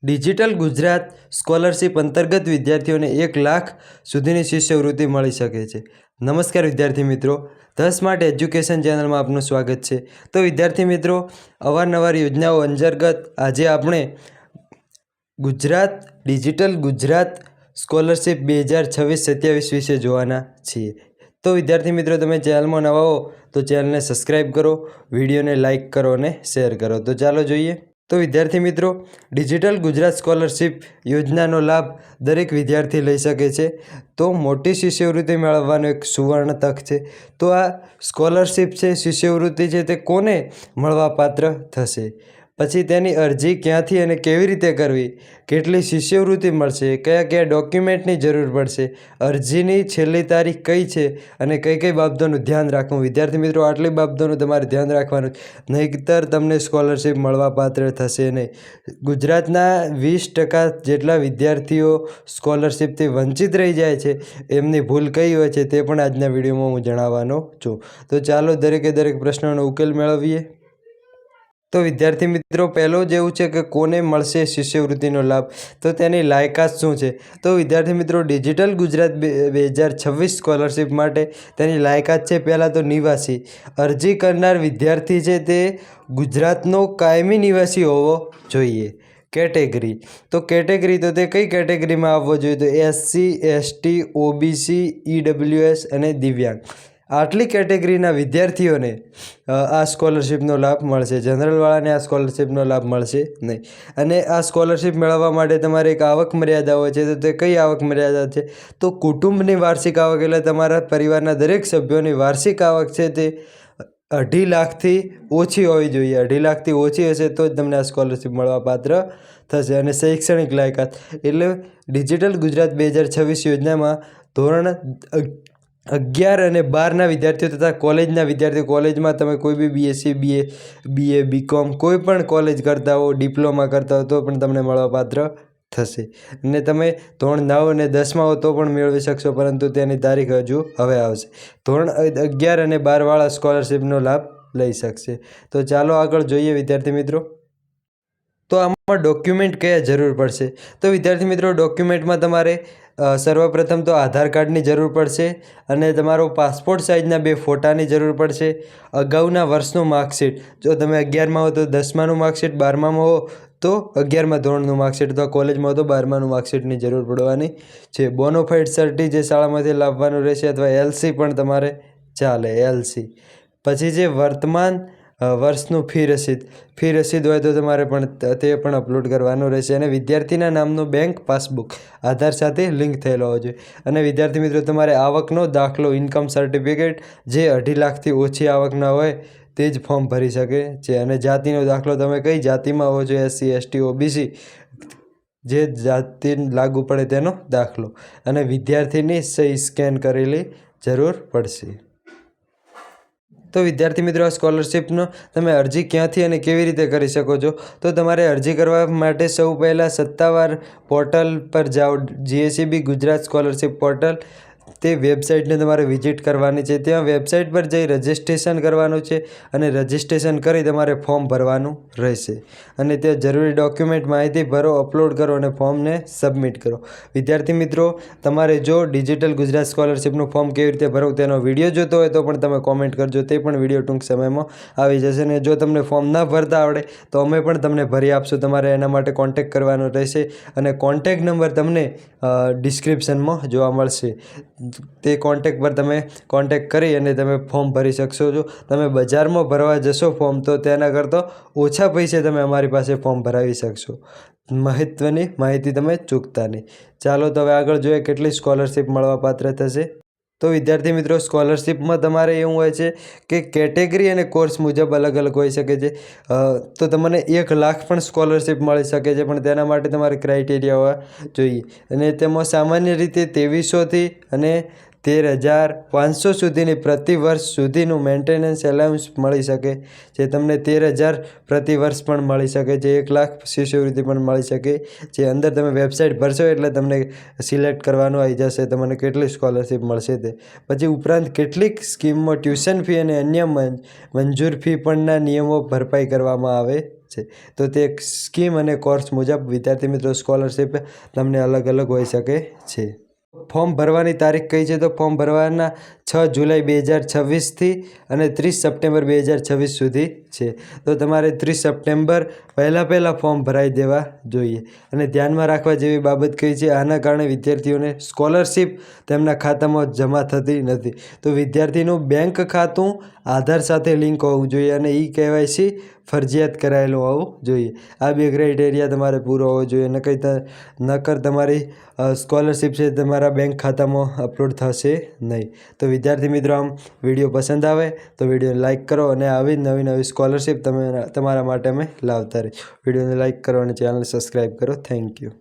Digital Gujarat scholarship અંતર્ગત વિદ્યાર્થીઓને 1 લાખ સુધીની શિષ્યવૃત્તિ મળી શકે છે। નમસ્કાર વિદ્યાર્થી મિત્રો, ધ સ્માર્ટ એજ્યુકેશન ચેનલમાં આપનું સ્વાગત છે। તો વિદ્યાર્થી મિત્રો, અવારનવાર યોજનાઓ અંતર્ગત આજે આપણે ગુજરાત ડિજિટલ ગુજરાત સ્કોલરશિપ 2026-27 વિશે જોવાના છીએ। તો વિદ્યાર્થી મિત્રો, તમે ચેનલમાં નવા હો તો ચેનલને સબસ્ક્રાઈબ કરો, વિડીયોને લાઇક કરો અને શેર કરો। તો ચાલો જોઈએ। તો વિદ્યાર્થી મિત્રો, ડિજિટલ ગુજરાત સ્કોલરશિપ યોજનાનો લાભ દરેક વિદ્યાર્થી લઈ શકે છે। તો મોટી શિષ્યવૃત્તિ મેળવવાનો એક સુવર્ણ તક છે। તો આ સ્કોલરશિપ છે, શિષ્યવૃત્તિ છે, તે કોને મળવાપાત્ર થશે, પછી તેની અરજી ક્યાંથી અને કેવી રીતે કરવી, કેટલી શિષ્યવૃત્તિ મળશે, કયા કયા ડોક્યુમેન્ટની જરૂર પડશે, અરજીની છેલ્લી તારીખ કઈ છે અને કઈ કઈ બાબતોનું ધ્યાન રાખવું। વિદ્યાર્થી મિત્રો, આટલી બાબતોનું તમારે ધ્યાન રાખવાનું, નહીંતર તમને સ્કોલરશિપ મળવાપાત્ર થશે નહીં। ગુજરાતના 20% જેટલા વિદ્યાર્થીઓ સ્કોલરશિપથી વંચિત રહી જાય છે। એમની ભૂલ કઈ હોય છે તે પણ આજના વિડીયોમાં હું જણાવવાનો છું। તો ચાલો દરેકે દરેક પ્રશ્નોનો ઉકેલ મેળવીએ। તો વિદ્યાર્થી મિત્રો, પહેલું જ એવું છે કે કોને મળશે શિષ્યવૃત્તિનો લાભ, તો તેની લાયકાત શું છે। તો વિદ્યાર્થી મિત્રો, ડિજિટલ ગુજરાત 2026 સ્કોલરશિપ માટે તેની લાયકાત છે પહેલાં તો નિવાસી। અરજી કરનાર વિદ્યાર્થી છે તે ગુજરાતનો કાયમી નિવાસી હોવો જોઈએ। કેટેગરી, તો કેટેગરી તો તે કઈ કેટેગરીમાં આવવો જોઈએ, તો SC, ST, OBC, EWS અને દિવ્યાંગ। આટલી કેટેગરીના વિદ્યાર્થીઓને આ સ્કોલરશિપનો લાભ મળશે। જનરલવાળાને આ સ્કોલરશિપનો લાભ મળશે નહીં। અને આ સ્કોલરશિપ મેળવવા માટે તમારે એક આવક મર્યાદા હોય છે, તો તે કઈ આવક મર્યાદા છે, તો કુટુંબની વાર્ષિક આવક, એટલે તમારા પરિવારના દરેક સભ્યોની વાર્ષિક આવક છે તે 2.5 લાખથી ઓછી હોવી જોઈએ। 2.5 લાખથી ઓછી હશે તો જ તમને આ સ્કોલરશિપ મળવાપાત્ર થશે। અને શૈક્ષણિક લાયકાત, એટલે ડિજિટલ ગુજરાત 2026 યોજનામાં ધોરણ 11 અને 12ના વિદ્યાર્થીઓ તથા કોલેજના વિદ્યાર્થીઓ, કોલેજમાં તમે કોઈ બી BSc, BA, BCom કોઈ પણ કોલેજ કરતા હો, ડિપ્લોમા કરતા હો તો પણ તમને મળવાપાત્ર થશે। અને તમે ધોરણ 9 અને 10માં હો તો પણ મેળવી શકશો, પરંતુ તેની તારીખ હજુ હવે આવશે। ધોરણ 11 અને 12વાળા સ્કોલરશિપનો લાભ લઈ શકશે। તો ચાલો આગળ જોઈએ વિદ્યાર્થી મિત્રો। તો આમાં ડોક્યુમેન્ટ કયા જરૂર પડશે, તો વિદ્યાર્થી મિત્રો, ડોક્યુમેન્ટમાં તમારે સર્વપ્રથમ તો આધાર કાર્ડની જરૂર પડશે અને તમારો પાસપોર્ટ સાઇઝના 2 ફોટાની જરૂર પડશે। અગાઉના વર્ષનું માર્કશીટ, જો તમે 11માં હો તો 10માનું માર્કશીટ, 12માં હો તો 11મા ધોરણનું માર્કશીટ, અથવા કોલેજમાં હો તો 12માનું માર્કશીટની જરૂર પડવાની છે। બોનોફાઇડ સર્ટી જે શાળામાંથી લાવવાનું રહેશે, અથવા LC પણ તમારે ચાલે, LC। પછી જે વર્તમાન વર્ષનું ફી રસીદ હોય તો તમારે પણ તે પણ અપલોડ કરવાનું રહેશે। અને વિદ્યાર્થીના નામનો બેંક પાસબુક આધાર સાથે લિંક થયેલો હોવો જોઈએ। અને વિદ્યાર્થી મિત્રો, તમારે આવકનો દાખલો, ઇન્કમ સર્ટિફિકેટ જે 2.5 લાખથી ઓછી આવકના હોય તે જ ફોર્મ ભરી શકે છે। અને જાતિનો દાખલો, તમે કઈ જાતિમાં હોવો જોઈએ, SC, ST, OBC, જે જાતિ લાગુ પડે તેનો દાખલો, અને વિદ્યાર્થીની સહી સ્કેન કરેલી જરૂર પડશે। તો વિદ્યાર્થી મિત્રો, આ સ્કોલરશિપનો તમે અરજી ક્યાંથી અને કેવી રીતે કરી શકો છો, તો તમારે અરજી કરવા માટે સૌ પહેલાં સત્તાવાર પોર્ટલ પર જાઓ। GSEB ગુજરાત સ્કોલરશિપ પોર્ટલ, તે વેબસાઇટને તમારે વિઝિટ કરવાની છે। ત્યાં વેબસાઇટ પર જઈ રજિસ્ટ્રેશન કરવાનું છે અને રજિસ્ટ્રેશન કરી તમારે ફોર્મ ભરવાનું રહેશે। અને તે જરૂરી ડોક્યુમેન્ટ માહિતી ભરો, અપલોડ કરો અને ફોર્મને સબમિટ કરો। વિદ્યાર્થી મિત્રો, તમારે જો ડિજિટલ ગુજરાત સ્કોલરશિપનું ફોર્મ કેવી રીતે ભરવું તેનો વિડીયો જોતો હોય તો પણ તમે કોમેન્ટ કરજો, તે પણ વિડીયો ટૂંક સમયમાં આવી જશે। અને જો તમને ફોર્મ ના ભરતા આવડે તો અમે પણ તમને ભરી આપશું, તમારે એના માટે કોન્ટેક્ટ કરવાનો રહેશે। અને કોન્ટેક્ટ નંબર તમને ડિસ્ક્રિપ્શનમાં જોવા મળશે, તે કોન્ટેક્ટ પર તમે કોન્ટેક્ટ કરી અને તમે ફોર્મ ભરી શકશો। જો તમે બજારમાં ભરવા જશો ફોર્મ, તો તેના કરતાં ઓછા પૈસે તમે અમારી પાસે ફોર્મ ભરાવી શકશો। મહત્ત્વની માહિતી તમે ચૂકતા નહીં। ચાલો તો હવે આગળ જોઈએ કેટલી સ્કોલરશિપ મળવાપાત્ર થશે। તો વિદ્યાર્થી મિત્રો, સ્કોલરશિપમાં તમારે એવું હોય છે કે કેટેગરી અને કોર્સ મુજબ અલગ અલગ હોઈ શકે છે। તો તમને 1 લાખ પણ સ્કોલરશિપ મળી શકે છે, પણ તેના માટે તમારે ક્રાઇટેરિયા હોવા જોઈએ। અને તેમાં સામાન્ય રીતે 2300થી અને 13,500 સુધીની પ્રતિ વર્ષ સુધીનું મેન્ટેનન્સ એલાઉન્સ મળી શકે છે। તમને 13,000 પ્રતિ વર્ષ પણ મળી શકે છે, 1 લાખ શિષ્યવૃત્તિ પણ મળી શકે છે। અંદર તમે વેબસાઇટ ભરશો એટલે તમને સિલેક્ટ કરવાનું આવી જશે, તમને કેટલી સ્કોલરશિપ મળશે તે। પછી ઉપરાંત કેટલીક સ્કીમમાં ટ્યુશન ફી અને અન્ય મંજૂર ફી પણના નિયમો ભરપાઈ કરવામાં આવે છે. તો તે સ્કીમ અને કોર્સ મુજબ વિદ્યાર્થી મિત્રો સ્કોલરશિપ તમને અલગ અલગ હોઈ શકે છે. ફોર્મ ભરવાની તારીખ કઈ છે? તો ફોર્મ ભરવાના 6 જુલાઈ 2026થી અને 30 સપ્ટેમ્બર 2026 સુધી છે. તો તમારે 30 સપ્ટેમ્બર પહેલાં ફોર્મ ભરાઈ દેવા જોઈએ. અને ધ્યાનમાં રાખવા જેવી બાબત કઈ છે? આના કારણે વિદ્યાર્થીઓને સ્કોલરશિપ તેમના ખાતામાં જમા થતી નથી. તો વિદ્યાર્થીનું બેંક ખાતું આધાર સાથે લિંક હોવું જોઈએ અને KYC ફરજિયાત કરાયેલું હોવું જોઈએ. આ 2 ક્રાઇટેરિયા તમારે પૂરો હોવો જોઈએ. નકર તમારી સ્કોલરશિપ છે તમારા બેંક ખાતામાં અપલોડ થશે નહીં. તો વિદ્યાર્થી મિત્રો, આમ વિડીયો પસંદ આવે તો વિડીયોને લાઇક કરો અને આવી જ નવી સ્કોલરશિપ તમારા માટે અમે લાવતા રહીશું. વિડીયોને લાઇક કરો અને ચેનલને સબસ્ક્રાઈબ કરો. Thank you.